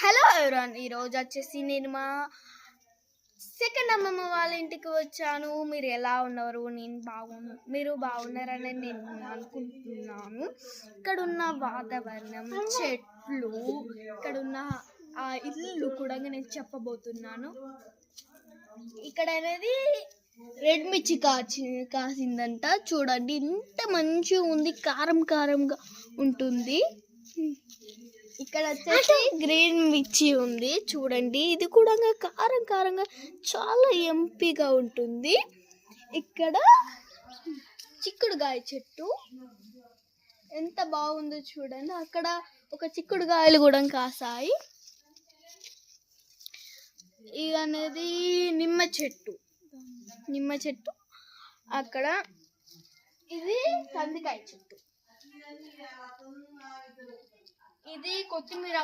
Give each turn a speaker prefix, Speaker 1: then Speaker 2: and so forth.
Speaker 1: Hello ఎవరాన్, ఈరోజు వచ్చేసి నేను మా సెకండ్ అమ్మమ్మ వాళ్ళ ఇంటికి వచ్చాను. మీరు ఎలా ఉన్నారు? మీరు బాగున్నారని నేను అనుకుంటున్నాను. ఇక్కడ ఉన్న వాతావరణం, చెట్లు, ఇక్కడ ఉన్న ఆ ఇల్లు కూడా నేను చెప్పబోతున్నాను. ఇక్కడ అనేది రెడ్ మిర్చి కాసిందంట. చూడండి ఎంత మంచిగా ఉంది, కారం కారంగా ఉంటుంది. ఇక్కడ వచ్చేసి గ్రీన్ మిర్చి ఉంది, చూడండి ఇది కూడా కారం కారంగా చాలా ఎంపీగా ఉంటుంది. ఇక్కడ చిక్కుడుగాయ చెట్టు ఎంత బాగుందో చూడండి. అక్కడ ఒక చిక్కుడుగాయలు కూడా కాసాయి. ఇది అనేది నిమ్మ చెట్టు. అక్కడ ఇది కందికాయ చెట్టు. ఇది కొత్తిమీర